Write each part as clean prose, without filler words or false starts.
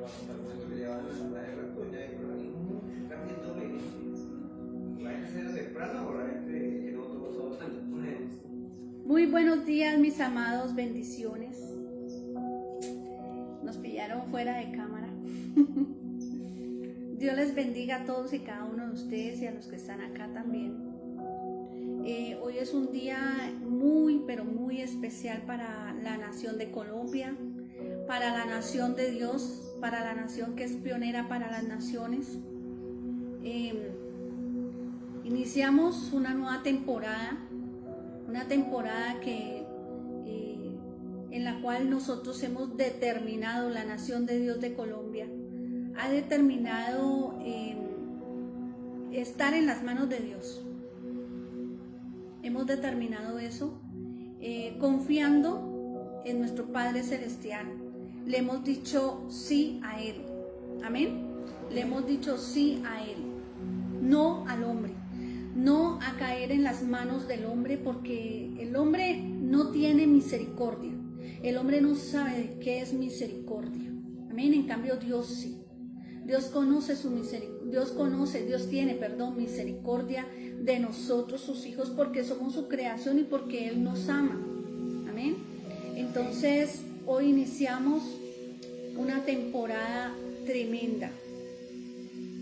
apartamento que llevaban la de Ratoña y por ahí, cambiando la gente se de temprano o la gente que no tomó tanto. Muy buenos días, mis amados, bendiciones. Nos pillaron fuera de cámara. Dios les bendiga a todos y cada uno de ustedes y a los que están acá también. Hoy es un día muy, pero muy especial para la nación de Colombia, para la nación de Dios, para la nación que es pionera para las naciones. Iniciamos una nueva temporada, en la cual nosotros hemos determinado, la nación de Dios de Colombia ha determinado estar en las manos de Dios. Hemos determinado eso, confiando en nuestro Padre Celestial. Le hemos dicho sí a Él, amén. Le hemos dicho sí a Él, no al hombre, no a caer en las manos del hombre, porque el hombre no tiene misericordia. El hombre no sabe de qué es misericordia, amén. En cambio Dios sí. Dios conoce su misericordia, Dios tiene misericordia de nosotros, sus hijos, porque somos su creación y porque Él nos ama, amén. Entonces hoy iniciamos una temporada tremenda,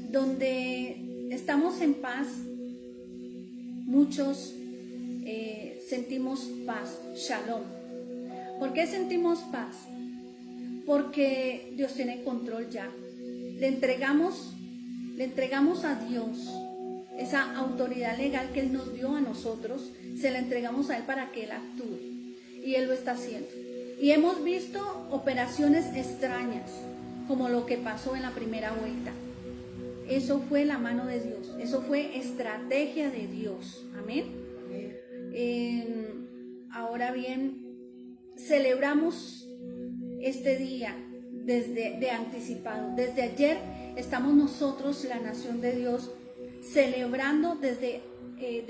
donde estamos en paz. Muchos sentimos paz, shalom. ¿Por qué sentimos paz? Porque Dios tiene control ya. Le entregamos a Dios esa autoridad legal que Él nos dio a nosotros, se la entregamos a Él para que Él actúe, y Él lo está haciendo. Y hemos visto operaciones extrañas, como lo que pasó en la primera vuelta. Eso fue la mano de Dios, eso fue estrategia de Dios, amén. Ahora bien, celebramos este día de anticipado. Desde ayer estamos nosotros, la nación de Dios, celebrando de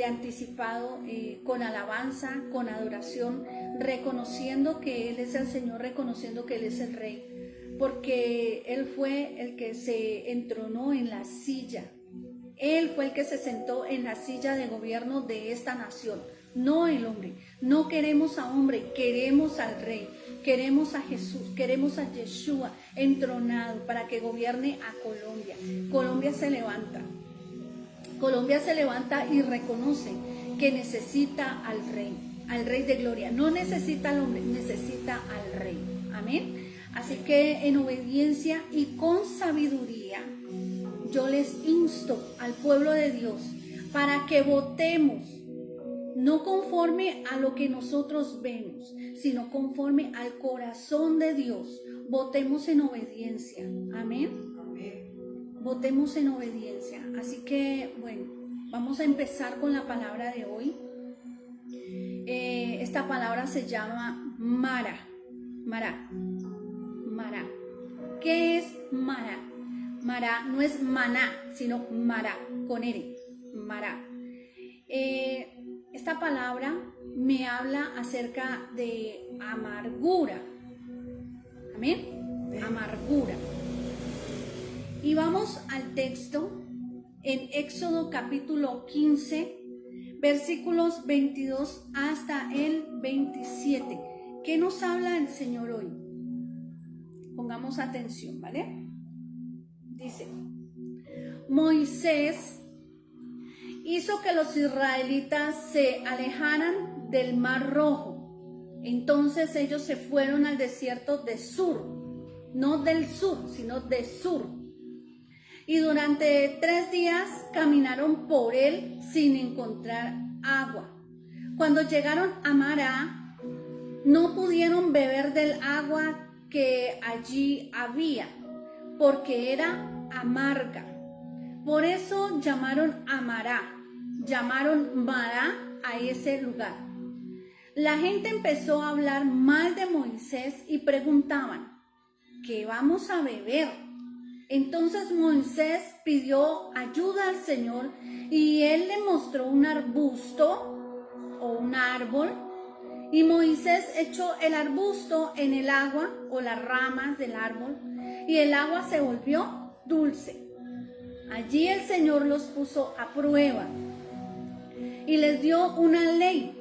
anticipado, con alabanza, con adoración, reconociendo que Él es el Señor, reconociendo que Él es el Rey, porque Él fue el que se entronó en la silla. Él fue el que se sentó en la silla de gobierno de esta nación, no el hombre. No queremos a hombre, queremos al Rey, queremos a Jesús, queremos a Yeshua entronado para que gobierne a Colombia. Colombia se levanta y reconoce que necesita al Rey de gloria. No necesita al hombre, necesita al Rey, amén. Así que en obediencia y con sabiduría, yo les insto al pueblo de Dios para que votemos, no conforme a lo que nosotros vemos, sino conforme al corazón de Dios. Votemos en obediencia, amén. Votemos en obediencia. Así que, bueno, vamos a empezar con la palabra de hoy. Esta palabra se llama Mara. ¿Qué es Mara? Mara no es maná, sino Mara, con R, Mara. Esta palabra me habla acerca de amargura. Amén. Amargura. Y vamos al texto en Éxodo capítulo 15, versículos 22 hasta el 27. ¿Qué nos habla el Señor hoy? Pongamos atención, ¿vale? Dice: Moisés hizo que los israelitas se alejaran del Mar Rojo. Entonces ellos se fueron al desierto de Sur, no del sur, sino de Sur. Y durante 3 días caminaron por él sin encontrar agua. Cuando llegaron a Mará, no pudieron beber del agua que allí había, porque era amarga. Por eso llamaron Mará a ese lugar. La gente empezó a hablar mal de Moisés y preguntaban: ¿qué vamos a beber? Entonces Moisés pidió ayuda al Señor y Él le mostró un arbusto o un árbol, y Moisés echó el arbusto en el agua o las ramas del árbol y el agua se volvió dulce. Allí el Señor los puso a prueba y les dio una ley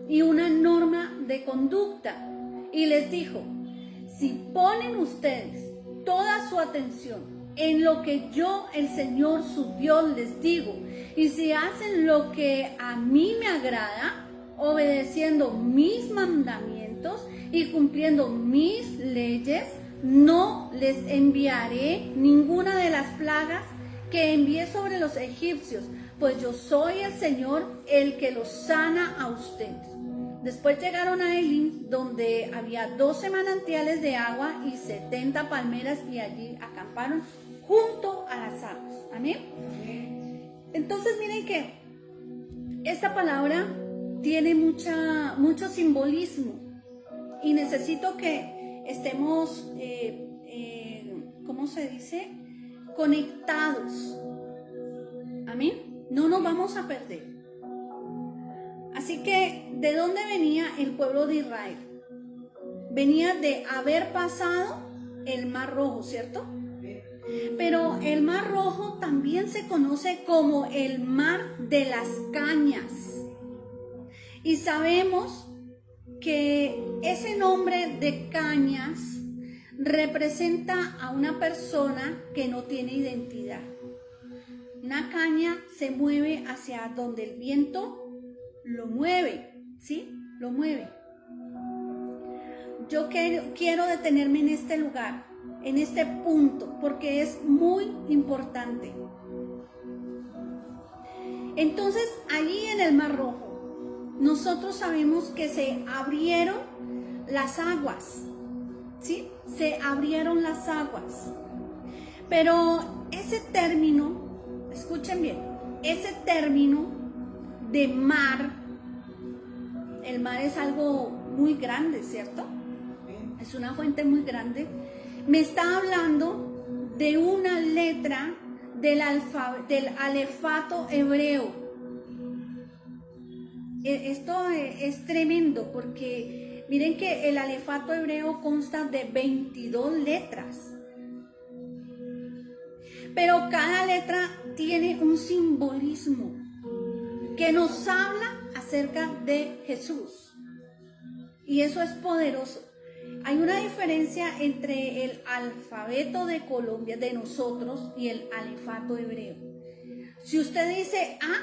y una norma de conducta y les dijo: si ponen ustedes toda su atención en lo que yo, el Señor su Dios, les digo, y si hacen lo que a mí me agrada, obedeciendo mis mandamientos y cumpliendo mis leyes, no les enviaré ninguna de las plagas que envié sobre los egipcios, pues yo soy el Señor, el que los sana a ustedes. Después llegaron a Elim, donde había 12 manantiales de agua y 70 palmeras, y allí acamparon junto a las aguas. Amén. Entonces miren que esta palabra tiene mucho simbolismo y necesito que estemos, ¿cómo se dice? Conectados. Amén. No nos vamos a perder. Así que, ¿de dónde venía el pueblo de Israel? Venía de haber pasado el Mar Rojo, ¿cierto? Pero el Mar Rojo también se conoce como el Mar de las Cañas. Y sabemos que ese nombre de cañas representa a una persona que no tiene identidad. Una caña se mueve hacia donde el viento lo mueve, ¿sí? Lo mueve. Yo quiero detenerme en este lugar, en este punto, porque es muy importante. Entonces, allí en el Mar Rojo, nosotros sabemos que se abrieron las aguas, ¿sí? Se abrieron las aguas. Pero ese término, escuchen bien, ese término de mar, el mar es algo muy grande, ¿cierto? Es una fuente muy grande. Me está hablando de una letra del alefato hebreo. Esto es tremendo porque miren que el alefato hebreo consta de 22 letras. Pero cada letra tiene un simbolismo que nos habla acerca de Jesús. Y eso es poderoso. Hay una diferencia entre el alfabeto de Colombia, de nosotros, y el alefato hebreo. Si usted dice A,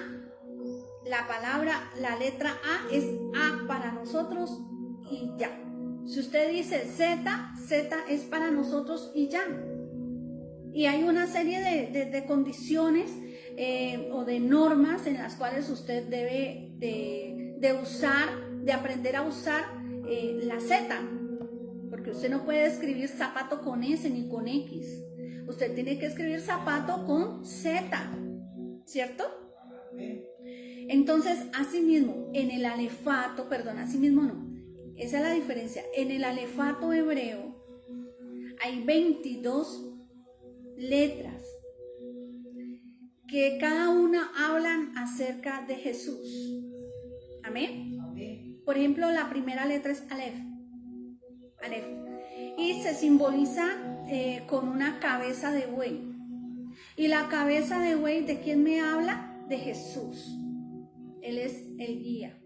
la letra A es A para nosotros y ya. Si usted dice Z, Z es para nosotros y ya. Y hay una serie de condiciones o de normas en las cuales usted debe de aprender a usar la Z, porque usted no puede escribir zapato con S ni con X, usted tiene que escribir zapato con Z, ¿cierto? Entonces, asimismo, en el alefato, asimismo no, esa es la diferencia, en el alefato hebreo hay 22 letras que cada una hablan acerca de Jesús. Amén. Por ejemplo, la primera letra es Aleph. Aleph. Y se simboliza con una cabeza de buey. Y la cabeza de buey, ¿de quién me habla? De Jesús. Él es el guía.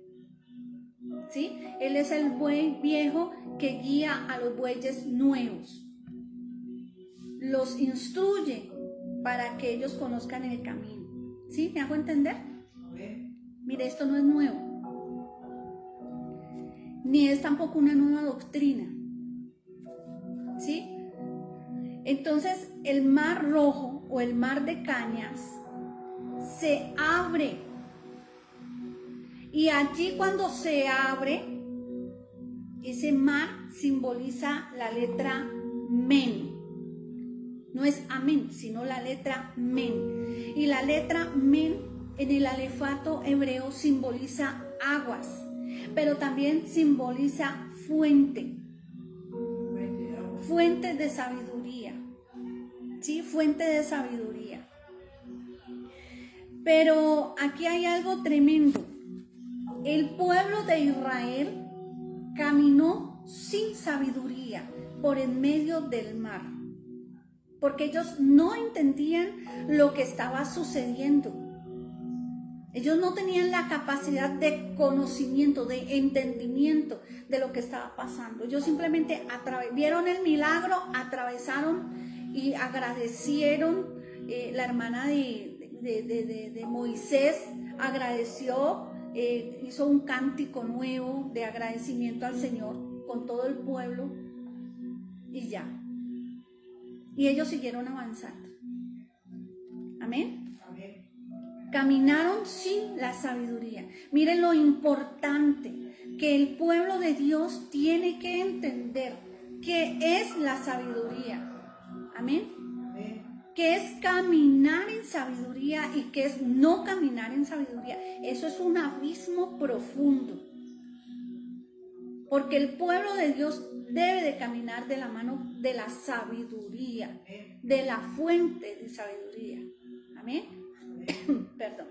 ¿Sí? Él es el buey viejo que guía a los bueyes nuevos. Los instruye para que ellos conozcan el camino. ¿Sí? ¿Me hago entender? Mire, esto no es nuevo. Ni es tampoco una nueva doctrina. ¿Sí? Entonces, el Mar Rojo o el Mar de Cañas se abre. Y allí cuando se abre, ese mar simboliza la letra Men. No es amén, sino la letra Men. Y la letra Men en el alefato hebreo simboliza aguas, pero también simboliza fuente. Fuente de sabiduría. ¿Sí? Fuente de sabiduría. Pero aquí hay algo tremendo. El pueblo de Israel caminó sin sabiduría por en medio del mar. porque ellos no entendían lo que estaba sucediendo. Ellos no tenían la capacidad de conocimiento, de entendimiento de lo que estaba pasando. Ellos simplemente vieron el milagro, atravesaron y agradecieron. La hermana de Moisés agradeció, hizo un cántico nuevo de agradecimiento al Señor con todo el pueblo y ya. Y ellos siguieron avanzando. Amén. Caminaron sin la sabiduría. Miren lo importante que el pueblo de Dios tiene que entender que es la sabiduría. Amén. Que es caminar en sabiduría y que es no caminar en sabiduría. Eso es un abismo profundo. Porque el pueblo de Dios debe de caminar de la mano de la sabiduría, de la fuente de sabiduría. Amén. Perdón.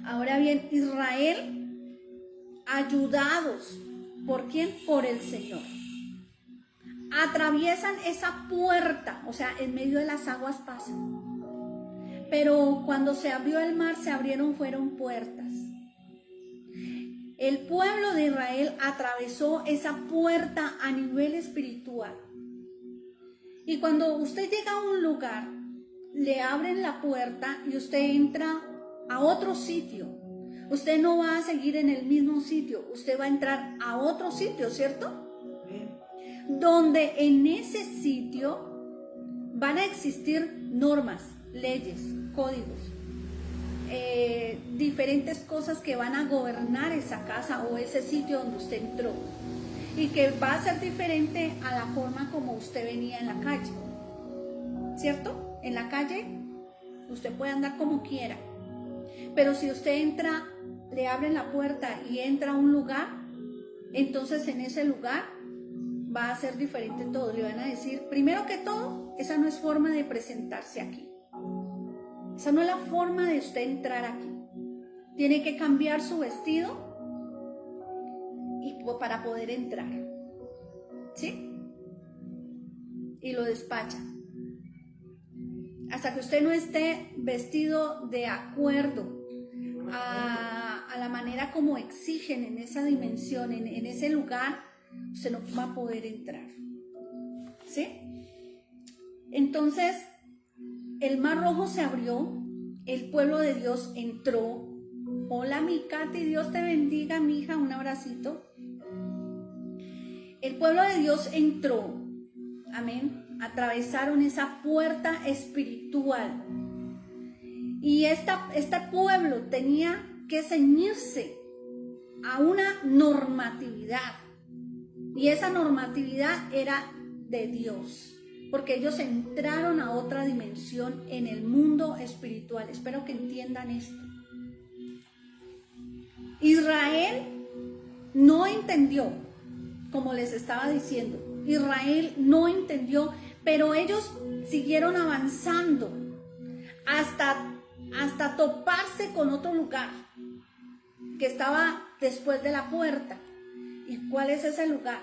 Ahora bien, Israel, ayudados, ¿por quién? Por el Señor. Atraviesan esa puerta, o sea, en medio de las aguas pasan. Pero cuando se abrió el mar, fueron puertas. El pueblo de Israel atravesó esa puerta a nivel espiritual. Y cuando usted llega a un lugar, le abren la puerta y usted entra a otro sitio. Usted no va a seguir en el mismo sitio, usted va a entrar a otro sitio, ¿cierto? Donde en ese sitio van a existir normas, leyes, códigos, diferentes cosas que van a gobernar esa casa o ese sitio donde usted entró y que va a ser diferente a la forma como usted venía en la calle, ¿cierto? En la calle usted puede andar como quiera, pero si usted entra, le abren la puerta y entra a un lugar, entonces en ese lugar va a ser diferente todo. Le van a decir, primero que todo, esa no es forma de presentarse aquí. Esa no es la forma de usted entrar aquí. Tiene que cambiar su vestido para poder entrar. ¿Sí? Y lo despacha. Hasta que usted no esté vestido de acuerdo a la manera como exigen en esa dimensión, en ese lugar, usted no va a poder entrar. ¿Sí? Entonces, el Mar Rojo se abrió, el pueblo de Dios entró. Hola, mi Katy, Dios te bendiga, mi hija, un abracito. El pueblo de Dios entró, amén. Atravesaron esa puerta espiritual. Y este pueblo tenía que ceñirse a una normatividad. Y esa normatividad era de Dios. Porque ellos entraron a otra dimensión en el mundo espiritual. Espero que entiendan esto. Israel no entendió, como les estaba diciendo. Israel no entendió, pero ellos siguieron avanzando hasta toparse con otro lugar que estaba después de la puerta. ¿Y cuál es ese lugar?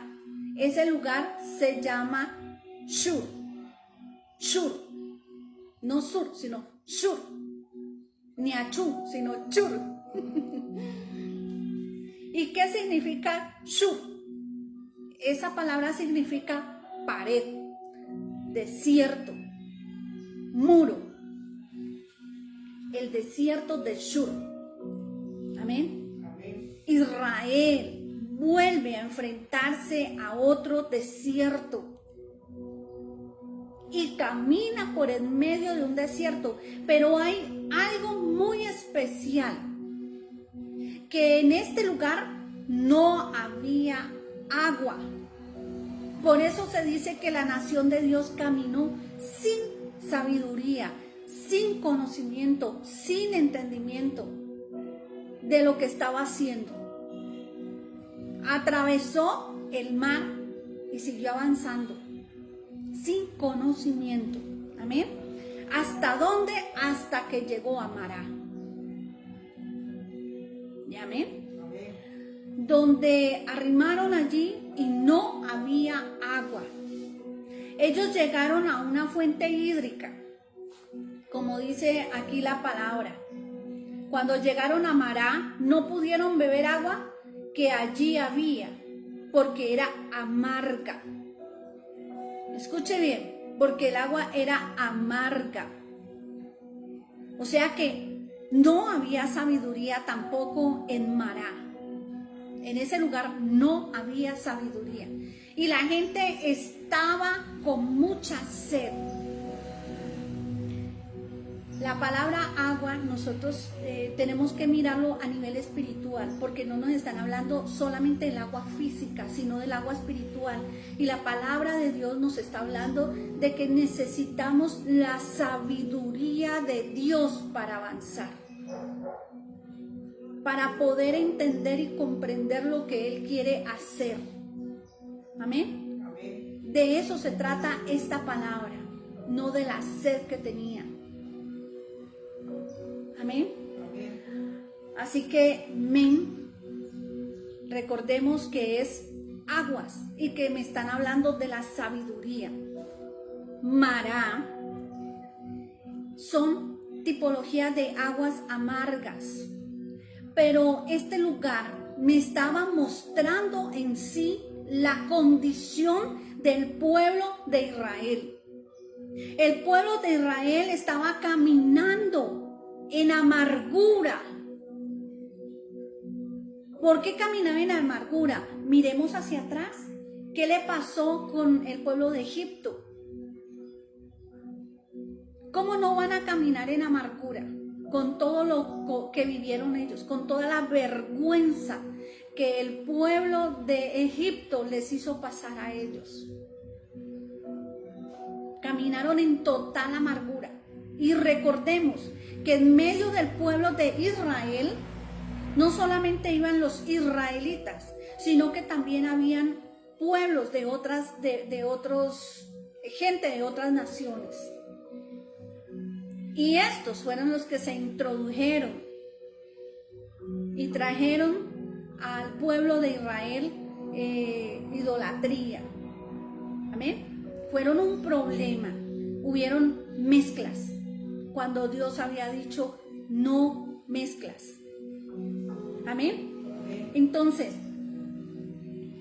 Ese lugar se llama Shur. Shur. No Sur, sino Shur. Ni Achú, sino Shur. ¿Y qué significa Shur? Esa palabra significa pared, desierto, muro. El desierto de Shur. Amén. Israel vuelve a enfrentarse a otro desierto y camina por en medio de un desierto, pero hay algo muy especial, que en este lugar no había agua. Por eso se dice que la nación de Dios caminó sin sabiduría, sin conocimiento, sin entendimiento de lo que estaba haciendo. Atravesó el mar y siguió avanzando sin conocimiento. Amén. ¿Hasta dónde? Hasta que llegó a Mará. ¿Y amén? Donde arrimaron allí y no había agua. Ellos llegaron a una fuente hídrica, como dice aquí la palabra. Cuando llegaron a Mará, no pudieron beber agua que allí había, porque era amarga. Escuche bien, porque el agua era amarga. O sea que no había sabiduría tampoco en Mará. En ese lugar no había sabiduría. Y la gente estaba con mucha sed. La palabra agua nosotros tenemos que mirarlo a nivel espiritual, porque no nos están hablando solamente del agua física, sino del agua espiritual. Y la palabra de Dios nos está hablando de que necesitamos la sabiduría de Dios para avanzar, para poder entender y comprender lo que Él quiere hacer. Amén. De eso se trata esta palabra, no de la sed que tenía. Amén. Así que, recordemos que es aguas y que me están hablando de la sabiduría. Mará son tipologías de aguas amargas, pero este lugar me estaba mostrando en sí la condición del pueblo de Israel. El pueblo de Israel estaba caminando en amargura. ¿Por qué caminaba en amargura? Miremos hacia atrás. ¿Qué le pasó con el pueblo de Egipto? ¿Cómo no van a caminar en amargura con todo lo que vivieron ellos, con toda la vergüenza que el pueblo de Egipto les hizo pasar a ellos? Caminaron en total amargura. Y recordemos que en medio del pueblo de Israel no solamente iban los israelitas, sino que también habían pueblos de otras gente de otras naciones. Y estos fueron los que se introdujeron y trajeron al pueblo de Israel idolatría. Amén. Fueron un problema. Hubieron mezclas cuando Dios había dicho no mezclas. Amén. Entonces,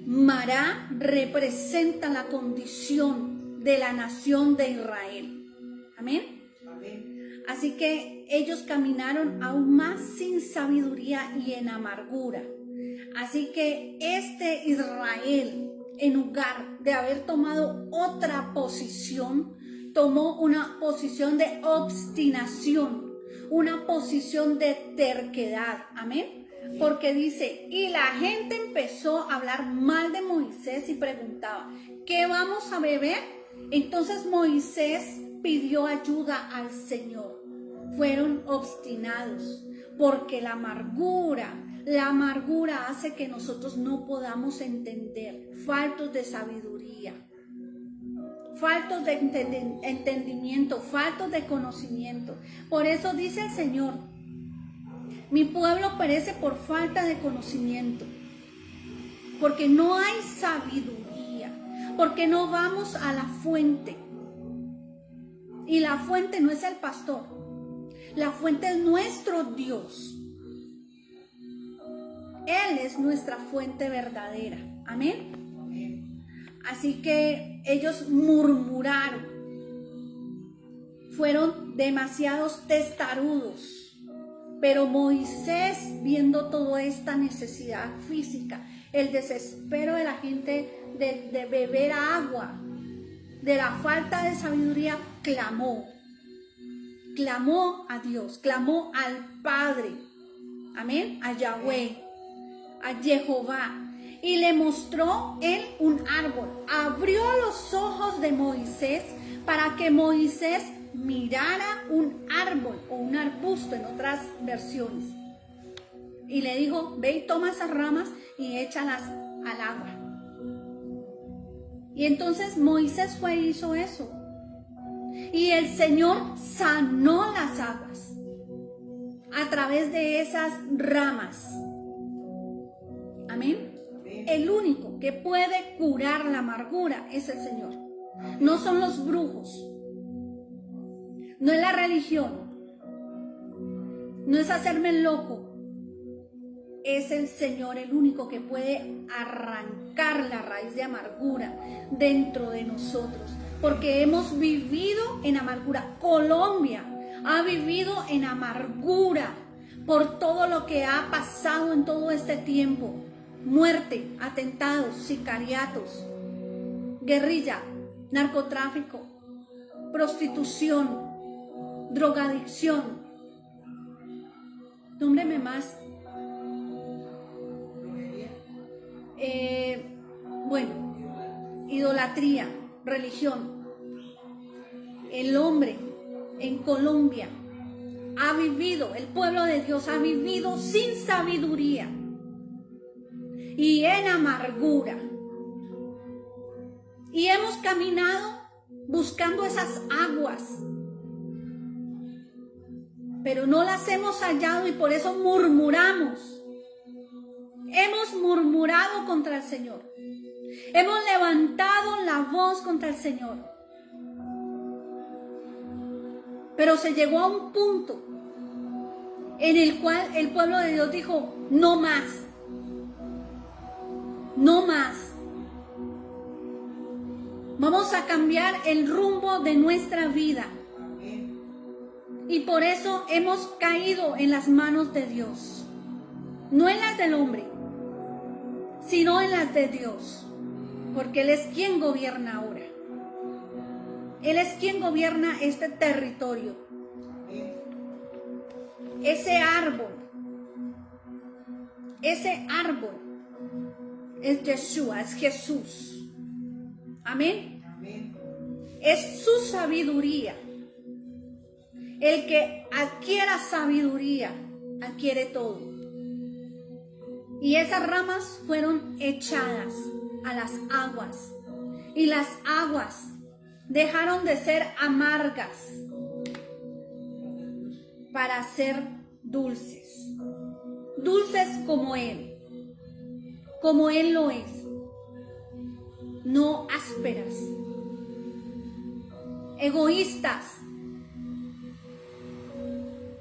Mará representa la condición de la nación de Israel. Amén. Así que ellos caminaron aún más sin sabiduría y en amargura. Así que este Israel, en lugar de haber tomado otra posición, tomó una posición de obstinación, una posición de terquedad. Amén. Porque dice, y la gente empezó a hablar mal de Moisés y preguntaba, ¿qué vamos a beber? Entonces Moisés pidió ayuda al Señor. Fueron obstinados, porque la amargura hace que nosotros no podamos entender, faltos de sabiduría, faltos de entendimiento, faltos de conocimiento. Por eso dice el Señor, mi pueblo perece por falta de conocimiento, porque no hay sabiduría, porque no vamos a la fuente. Y la fuente no es el pastor, la fuente es nuestro Dios. Él es nuestra fuente verdadera. Amén. Así que ellos murmuraron, fueron demasiados testarudos. Pero Moisés, viendo toda esta necesidad física, el desespero de la gente de beber agua, de la falta de sabiduría, clamó a Dios, clamó al Padre, amén, a Yahweh, a Jehová, y le mostró él un árbol. Abrió los ojos de Moisés para que Moisés mirara un árbol o un arbusto en otras versiones, y le dijo, ve y toma esas ramas y échalas al agua. Y entonces Moisés fue e hizo eso, y el Señor sanó las aguas a través de esas ramas. Amén. El único que puede curar la amargura es el Señor. No son los brujos. No es la religión. No es hacerme loco. Es el Señor el único que puede arrancar la raíz de amargura dentro de nosotros. Porque hemos vivido en amargura. Colombia ha vivido en amargura por todo lo que ha pasado en todo este tiempo. Muerte, atentados, sicariatos, guerrilla, narcotráfico, prostitución, drogadicción. Nómbreme más. Bueno, idolatría, religión. El hombre en Colombia ha vivido, el pueblo de Dios ha vivido sin sabiduría y en amargura. Y hemos caminado buscando esas aguas, pero no las hemos hallado y por eso murmuramos. Hemos murmurado contra el Señor. Hemos levantado la voz contra el Señor. Pero se llegó a un punto en el cual el pueblo de Dios dijo, no más. No más. Vamos a cambiar el rumbo de nuestra vida. Y por eso hemos caído en las manos de Dios. No en las del hombre, sino en las de Dios. Porque Él es quien gobierna ahora. Él es quien gobierna este territorio. Ese árbol es Yeshua, es Jesús. Amén. Es su sabiduría. El que adquiera sabiduría, adquiere todo. Y esas ramas fueron echadas a las aguas. Y las aguas dejaron de ser amargas para ser dulces. Dulces como Él lo es. No ásperas, egoístas,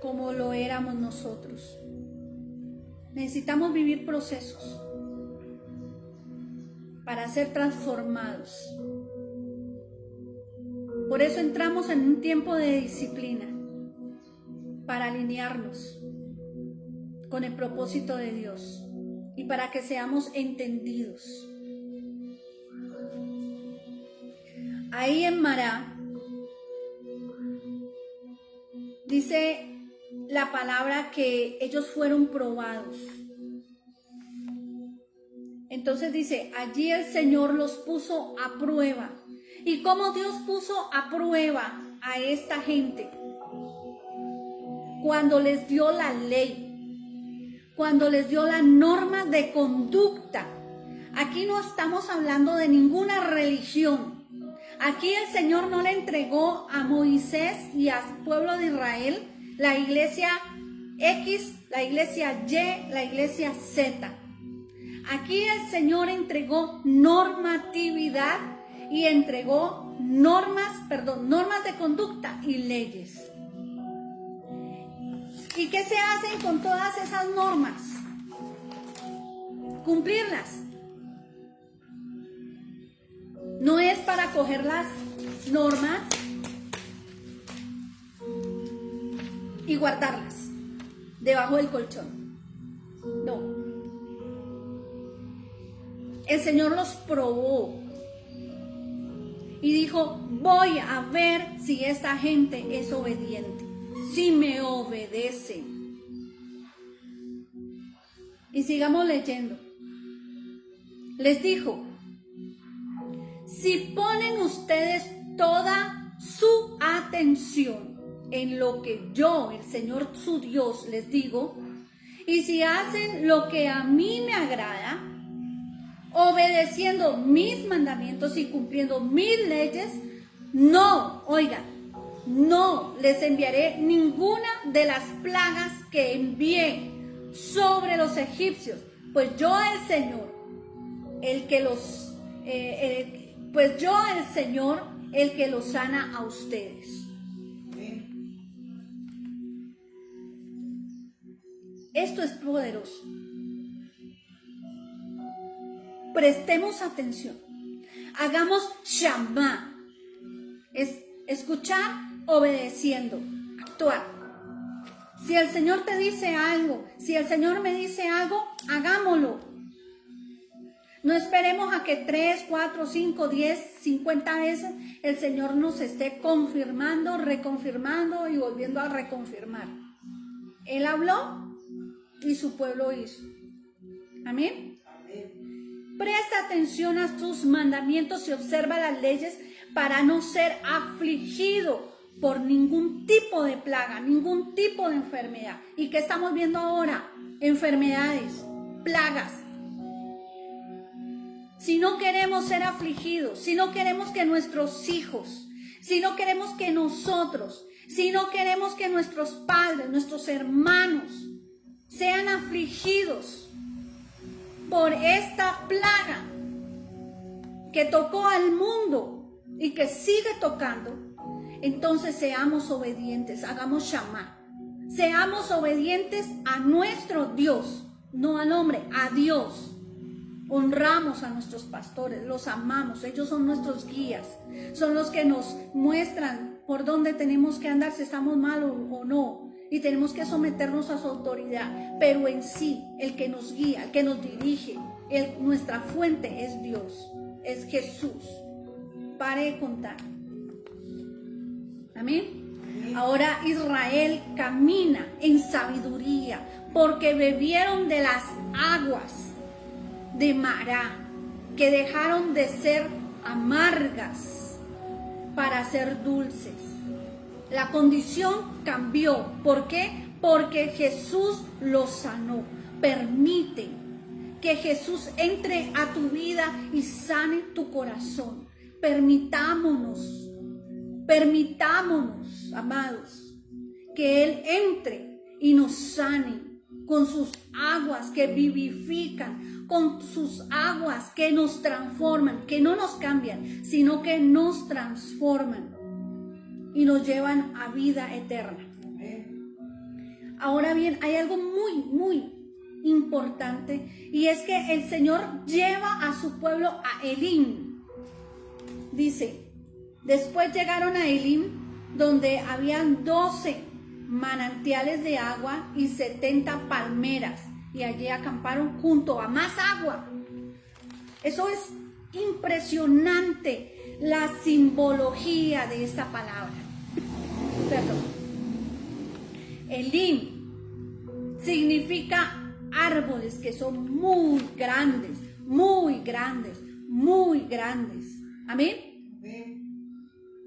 como lo éramos nosotros. Necesitamos vivir procesos para ser transformados. Por eso entramos en un tiempo de disciplina, para alinearnos con el propósito de Dios y para que seamos entendidos. Ahí en Mará dice la palabra que ellos fueron probados. Entonces dice, allí el Señor los puso a prueba. ¿Y cómo Dios puso a prueba a esta gente? Cuando les dio la ley, cuando les dio la norma de conducta. Aquí no estamos hablando de ninguna religión. Aquí el Señor no le entregó a Moisés y al pueblo de Israel la iglesia X, la iglesia Y, la iglesia Z. Aquí el Señor entregó normatividad y entregó normas de conducta y leyes. ¿Y qué se hacen con todas esas normas? Cumplirlas. No es para coger las normas y guardarlas debajo del colchón. No. El Señor los probó y dijo, voy a ver si esta gente es obediente, si me obedece. Y sigamos leyendo. Les dijo, si ponen ustedes toda su atención en lo que yo, el Señor su Dios, les digo, y si hacen lo que a mí me agrada, obedeciendo mis mandamientos y cumpliendo mis leyes, no, oigan, no les enviaré ninguna de las plagas que envié sobre los egipcios, pues yo el Señor, el que pues yo el Señor, el que los sana a ustedes. Esto es poderoso. Prestemos atención. Hagamos Shama. Es escuchar obedeciendo, actuar. Si el Señor te dice algo, si el Señor me dice algo, hagámoslo. No esperemos a que 3, 4, 5, 10, 50 veces el Señor nos esté confirmando, reconfirmando y volviendo a reconfirmar. Él habló y su pueblo hizo. Amén. Presta atención a tus mandamientos y observa las leyes para no ser afligido por ningún tipo de plaga, ningún tipo de enfermedad. ¿Y qué estamos viendo ahora? Enfermedades, plagas. Si no queremos ser afligidos, si no queremos que nuestros hijos, si no queremos que nosotros, si no queremos que nuestros padres, nuestros hermanos sean afligidos por esta plaga que tocó al mundo y que sigue tocando, entonces seamos obedientes, hagamos Shama. Seamos obedientes a nuestro Dios, no al hombre, a Dios. Honramos a nuestros pastores, los amamos, ellos son nuestros guías, son los que nos muestran por dónde tenemos que andar, si estamos mal o no, y tenemos que someternos a su autoridad, pero en sí, el que nos guía, el que nos dirige, nuestra fuente es Dios, es Jesús. Pare de contar. Amén. Ahora Israel camina en sabiduría, porque bebieron de las aguas de Mará, que dejaron de ser amargas para ser dulces. La condición cambió. ¿Por qué? Porque Jesús los sanó. Permite que Jesús entre a tu vida y sane tu corazón. Permitámonos, amados, que Él entre y nos sane con sus aguas que vivifican, con sus aguas que nos transforman, que no nos cambian, sino que nos transforman y nos llevan a vida eterna. Ahora bien, hay algo muy, muy importante, y es que el Señor lleva a su pueblo a Elim. Dice, después llegaron a Elim, donde habían 12 manantiales de agua y 70 palmeras, y allí acamparon junto a más agua. Eso es impresionante, la simbología de esta palabra. Perdón. Elim significa árboles que son muy grandes, muy grandes, muy grandes. Amén.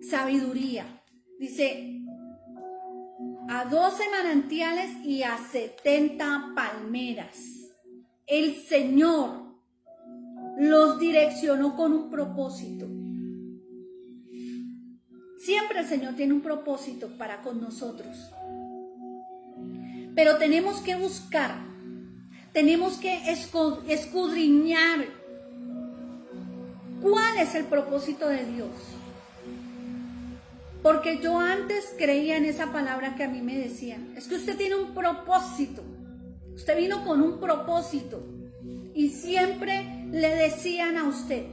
Sabiduría. Dice, a 12 manantiales y a 70 palmeras. El Señor los direccionó con un propósito. Siempre el Señor tiene un propósito para con nosotros. Pero tenemos que buscar, tenemos que escudriñar cuál es el propósito de Dios. Porque yo antes creía en esa palabra que a mí me decían, es que usted tiene un propósito, usted vino con un propósito, y siempre le decían a usted,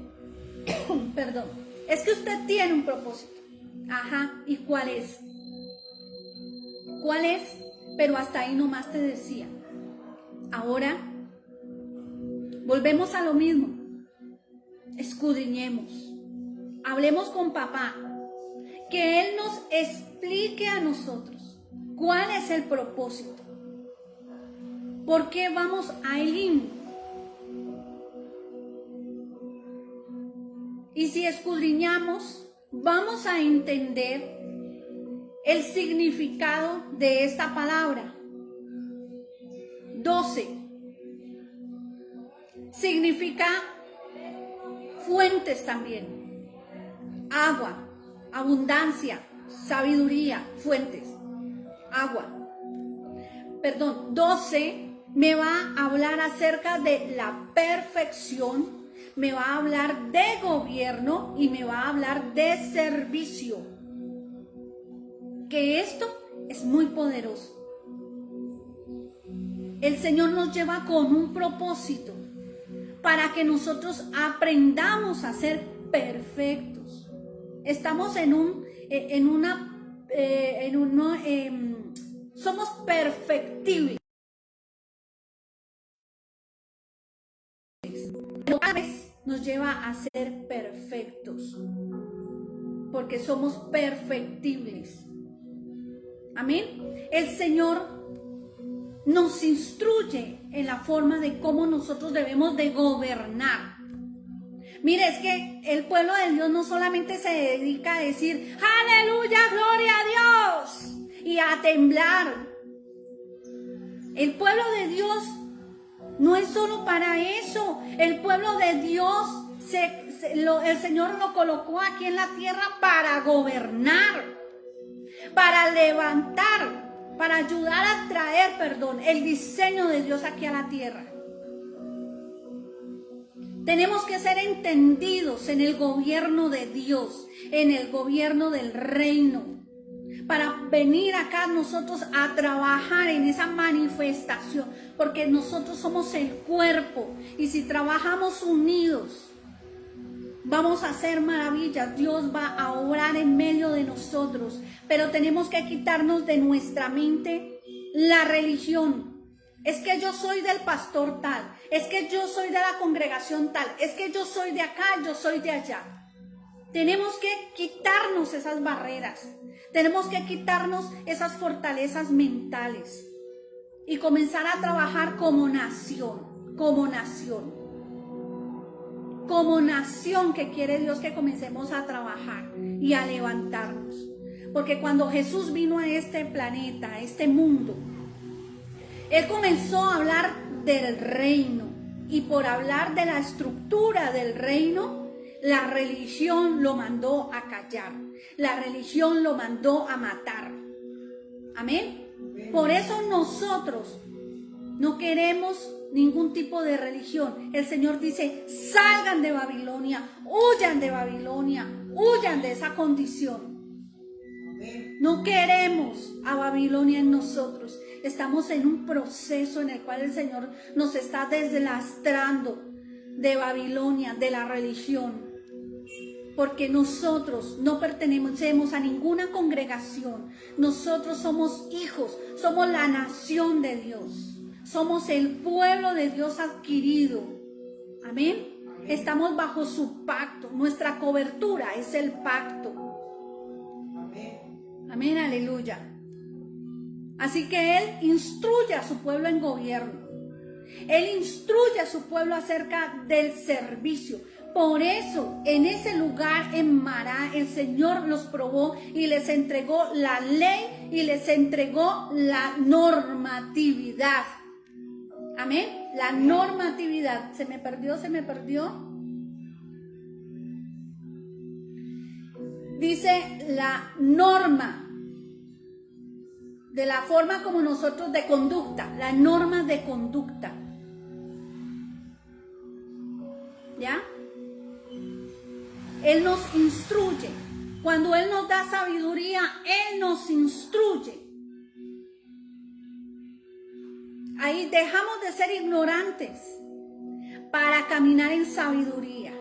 perdón, es que usted tiene un propósito. Ajá, ¿y cuál es? ¿Cuál es? Pero hasta ahí nomás te decían. Ahora, volvemos a lo mismo, escudriñemos, hablemos con papá, que Él nos explique a nosotros cuál es el propósito. ¿Por qué vamos a Elim? Y si escudriñamos, vamos a entender el significado de esta palabra. 12 significa fuentes también, agua, abundancia, sabiduría, fuentes, agua. Perdón, 12 me va a hablar acerca de la perfección, me va a hablar de gobierno y me va a hablar de servicio. Que esto es muy poderoso. El Señor nos lleva con un propósito para que nosotros aprendamos a ser perfectos. Estamos somos perfectibles. Cada vez nos lleva a ser perfectos, porque somos perfectibles. Amén. El Señor nos instruye en la forma de cómo nosotros debemos de gobernar. Mire, es que el pueblo de Dios no solamente se dedica a decir aleluya, gloria a Dios y a temblar. El pueblo de Dios no es solo para eso. El pueblo de Dios, el Señor lo colocó aquí en la tierra para gobernar, para levantar, para ayudar a traer, el diseño de Dios aquí a la tierra. Tenemos que ser entendidos en el gobierno de Dios, en el gobierno del reino, para venir acá nosotros a trabajar en esa manifestación, porque nosotros somos el cuerpo y si trabajamos unidos, vamos a hacer maravillas. Dios va a obrar en medio de nosotros, pero tenemos que quitarnos de nuestra mente la religión. Es que yo soy del pastor tal, es que yo soy de la congregación tal, es que yo soy de acá, yo soy de allá. Tenemos que quitarnos esas barreras, tenemos que quitarnos esas fortalezas mentales y comenzar a trabajar como nación, como que quiere Dios que comencemos a trabajar y a levantarnos. Porque cuando Jesús vino a este planeta, a este mundo, Él comenzó a hablar del reino, y por hablar de la estructura del reino, la religión lo mandó a callar, la religión lo mandó a matar. Amén. Por eso nosotros no queremos ningún tipo de religión. El Señor dice, salgan de Babilonia, huyan de esa condición. No queremos a Babilonia en nosotros. Estamos en un proceso en el cual el Señor nos está deslastrando de Babilonia, de la religión. Porque nosotros no pertenecemos a ninguna congregación. Nosotros somos hijos, somos la nación de Dios. Somos el pueblo de Dios adquirido. Amén. Estamos bajo su pacto. Nuestra cobertura es el pacto. Amén, aleluya. Así que Él instruye a su pueblo en gobierno. Él instruye a su pueblo acerca del servicio. Por eso, en ese lugar, en Mará, el Señor los probó y les entregó la ley y les entregó la normatividad. Amén. La normatividad. ¿Se me perdió? Dice la norma. De la forma como nosotros de conducta. La norma de conducta. ¿Ya? Él nos instruye. Cuando Él nos da sabiduría, Él nos instruye. Ahí dejamos de ser ignorantes para caminar en sabiduría.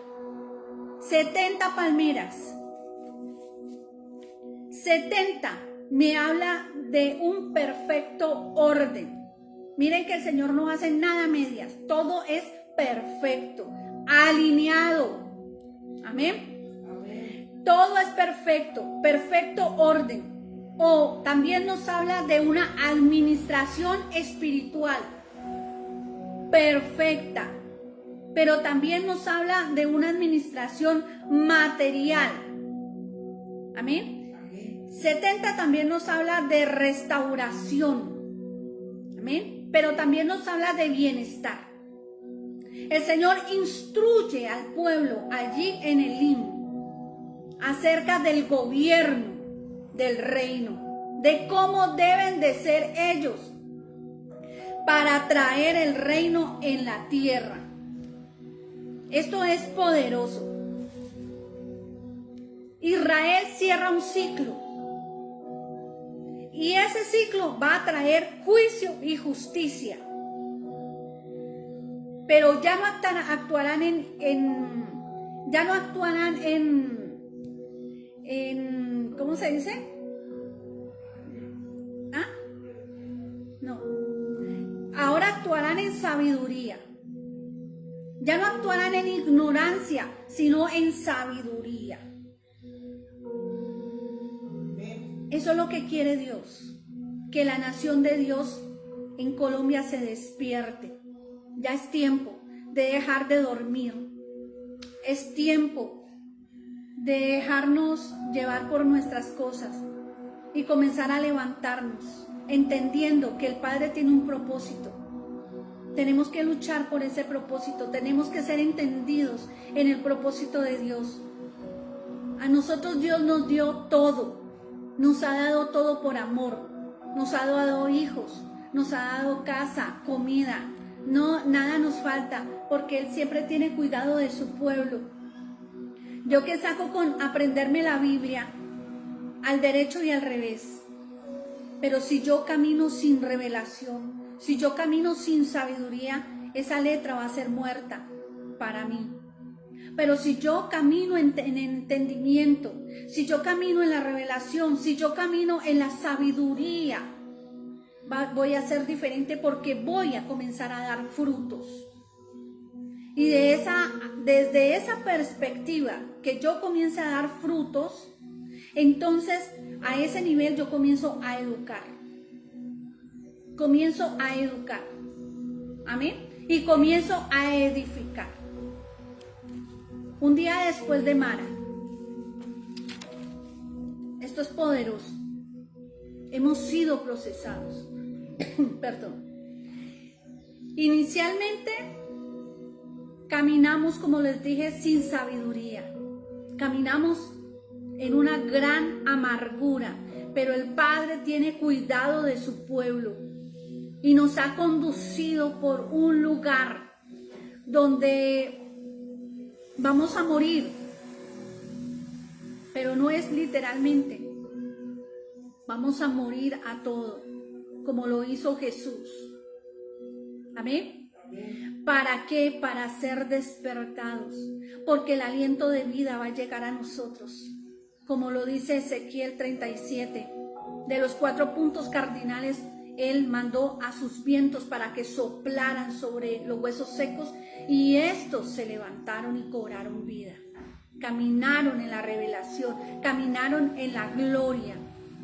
70 palmeras. 70 me habla de un perfecto orden. Miren que el Señor no hace nada a medias. Todo es perfecto, alineado. Amén. Amén. Todo es perfecto, perfecto orden. O también nos habla de una administración espiritual perfecta, pero también nos habla de una administración material. Amén. 70 también nos habla de restauración. Amén. Pero también nos habla de bienestar. El Señor instruye al pueblo allí en Elim acerca del gobierno del reino, de cómo deben de ser ellos para traer el reino en la tierra. Esto es poderoso. Israel cierra un ciclo. Y ese ciclo va a traer juicio y justicia. Pero ya no actuarán ya no actuarán ¿cómo se dice? ¿Ah? No. Ahora actuarán en sabiduría. Ya no actuarán en ignorancia, sino en sabiduría. Eso es lo que quiere Dios. Que la nación de Dios en Colombia se despierte. Ya es tiempo de dejar de dormir. Es tiempo de dejarnos llevar por nuestras cosas y comenzar a levantarnos, entendiendo que el Padre tiene un propósito. Tenemos que luchar por ese propósito, tenemos que ser entendidos en el propósito de Dios. A nosotros Dios nos dio todo, nos ha dado todo por amor, nos ha dado hijos, nos ha dado casa, comida, no, nada nos falta, porque Él siempre tiene cuidado de su pueblo. Yo que saco con aprenderme la Biblia al derecho y al revés, pero si yo camino sin revelación, si yo camino sin sabiduría, esa letra va a ser muerta para mí. Pero si yo camino en entendimiento, si yo camino en la revelación, si yo camino en la sabiduría, voy a ser diferente porque voy a comenzar a dar frutos. Y desde esa perspectiva que yo comience a dar frutos, entonces a ese nivel yo comienzo a educar. Comienzo a educar. Amén. Y comienzo a edificar. Un día después de Mara. Esto es poderoso. Hemos sido procesados. Perdón. Inicialmente caminamos, como les dije, sin sabiduría. Caminamos en una gran amargura, pero el Padre tiene cuidado de su pueblo y nos ha conducido por un lugar donde vamos a morir, pero no es literalmente. Vamos a morir a todo, como lo hizo Jesús. Amén. ¿Para qué? Para ser despertados, porque el aliento de vida va a llegar a nosotros, como lo dice Ezequiel 37. De los 4 puntos cardinales, Él mandó a sus vientos para que soplaran sobre los huesos secos y estos se levantaron y cobraron vida. Caminaron en la revelación, caminaron en la gloria,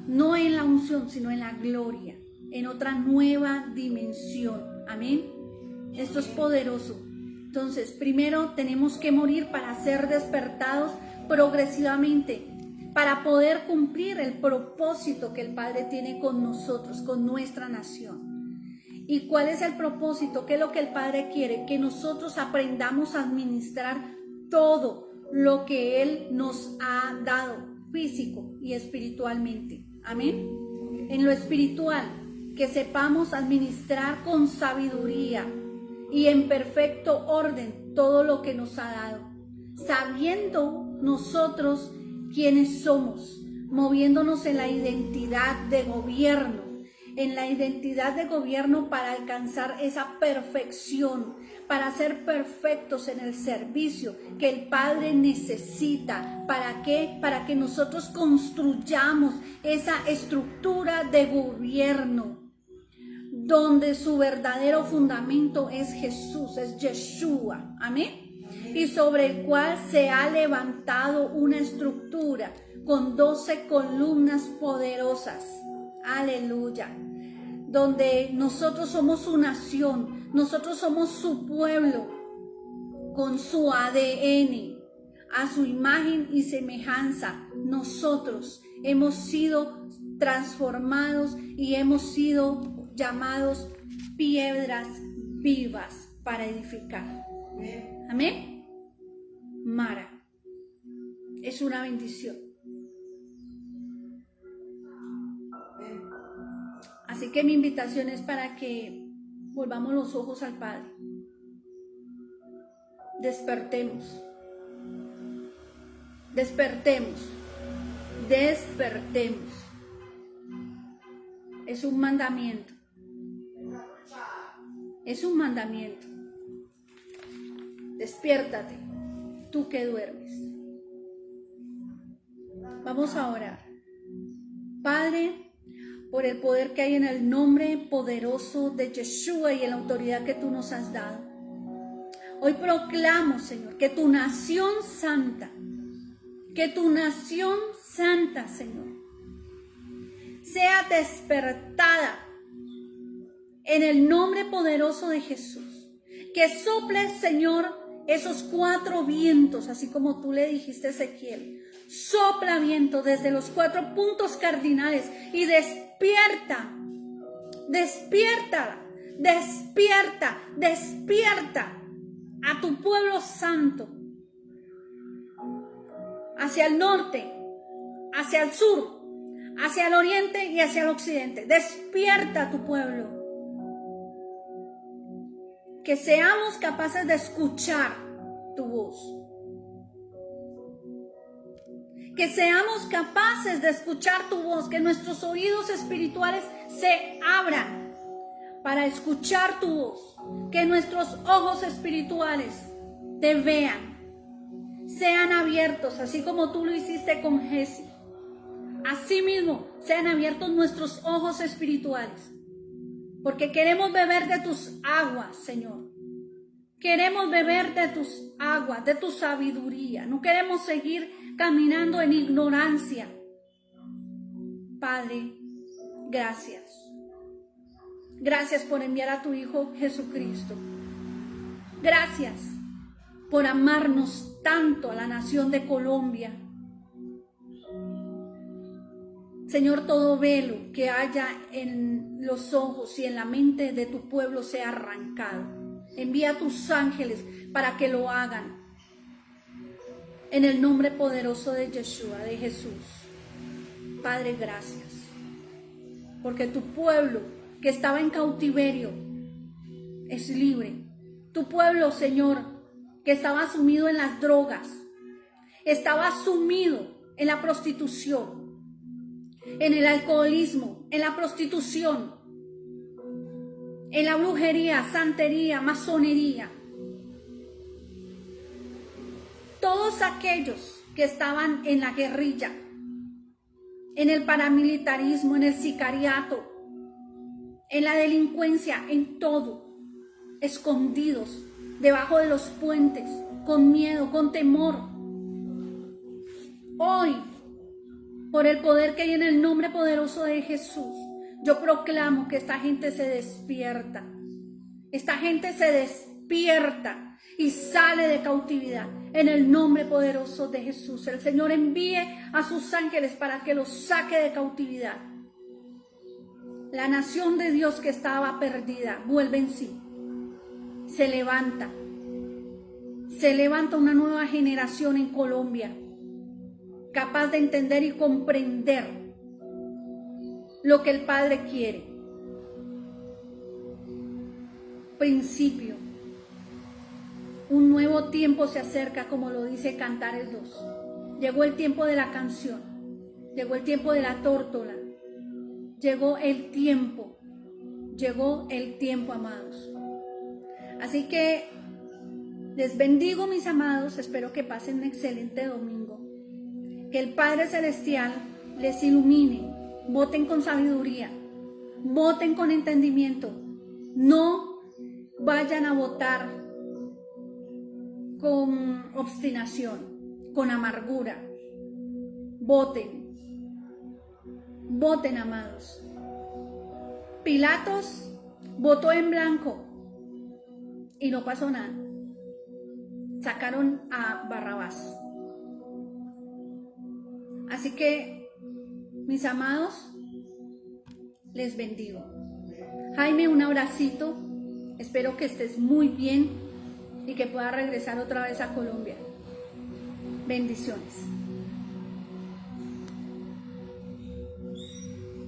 no en la unción, sino en la gloria, en otra nueva dimensión. Amén. Esto es poderoso. Entonces, primero tenemos que morir para ser despertados progresivamente, para poder cumplir el propósito que el Padre tiene con nosotros, con nuestra nación. ¿Y cuál es el propósito? ¿Qué es lo que el Padre quiere? Que nosotros aprendamos a administrar todo lo que Él nos ha dado, físico y espiritualmente. Amén. En lo espiritual, que sepamos administrar con sabiduría y en perfecto orden todo lo que nos ha dado, sabiendo nosotros quiénes somos, moviéndonos en la identidad de gobierno, para alcanzar esa perfección, para ser perfectos en el servicio que el Padre necesita. ¿Para qué? Para que nosotros construyamos esa estructura de gobierno, donde su verdadero fundamento es Jesús, es Yeshua. Amén. Y sobre el cual se ha levantado una estructura con 12 columnas poderosas. Aleluya. Donde nosotros somos su nación, nosotros somos su pueblo, con su ADN, a su imagen y semejanza. Nosotros hemos sido transformados y hemos sido llamados piedras vivas para edificar. Amén. Mara, es una bendición. Así que mi invitación es para que volvamos los ojos al Padre. despertemos, despertemos, despertemos. Es un mandamiento. Es un mandamiento. Despiértate, tú que duermes. Vamos a orar. Padre, por el poder que hay en el nombre poderoso de Yeshua y en la autoridad que tú nos has dado, hoy proclamo, Señor, que tu nación santa, Señor, sea despertada en el nombre poderoso de Jesús. Que sople, Señor, esos 4 vientos, así como tú le dijiste a Ezequiel. Sopla viento desde los 4 puntos cardinales y despierta, despierta, despierta, despierta a tu pueblo santo, hacia el norte, hacia el sur, hacia el oriente y hacia el occidente. Despierta a tu pueblo. Que seamos capaces de escuchar tu voz. Que seamos capaces de escuchar tu voz. Que nuestros oídos espirituales se abran para escuchar tu voz. Que nuestros ojos espirituales te vean. Sean abiertos, así como tú lo hiciste con Giezi. Asimismo, sean abiertos nuestros ojos espirituales. Porque queremos beber de tus aguas, Señor. Queremos beber de tus aguas, de tu sabiduría. No queremos seguir caminando en ignorancia. Padre, gracias. Gracias por enviar a tu Hijo Jesucristo. Gracias por amarnos tanto a la nación de Colombia. Señor, todo velo que haya en los ojos y en la mente de tu pueblo sea arrancado. Envía a tus ángeles para que lo hagan. En el nombre poderoso de Yeshua, de Jesús. Padre, gracias. Porque tu pueblo que estaba en cautiverio es libre. Tu pueblo, Señor, que estaba sumido en las drogas, estaba sumido en la prostitución, en el alcoholismo, en la prostitución, en la brujería, santería, masonería. Todos aquellos que estaban en la guerrilla, en el paramilitarismo, en el sicariato, en la delincuencia, en todo, escondidos debajo de los puentes, con miedo, con temor. Hoy, por el poder que hay en el nombre poderoso de Jesús, yo proclamo que esta gente se despierta. Esta gente se despierta y sale de cautividad en el nombre poderoso de Jesús. El Señor envíe a sus ángeles para que los saque de cautividad. La nación de Dios que estaba perdida vuelve en sí. Se levanta. Se levanta una nueva generación en Colombia, capaz de entender y comprender lo que el Padre quiere. Principio. Un nuevo tiempo se acerca, como lo dice Cantares 2. Llegó el tiempo de la canción. Llegó el tiempo de la tórtola. Llegó el tiempo. Llegó el tiempo, amados. Así que les bendigo, mis amados. Espero que pasen un excelente domingo. Que el Padre Celestial les ilumine. Voten con sabiduría. Voten con entendimiento. No vayan a votar con obstinación, con amargura. Voten. Voten, amados. Pilatos votó en blanco y no pasó nada. Sacaron a Barrabás. Así que, mis amados, les bendigo. Jaime, un abracito. Espero que estés muy bien y que puedas regresar otra vez a Colombia. Bendiciones.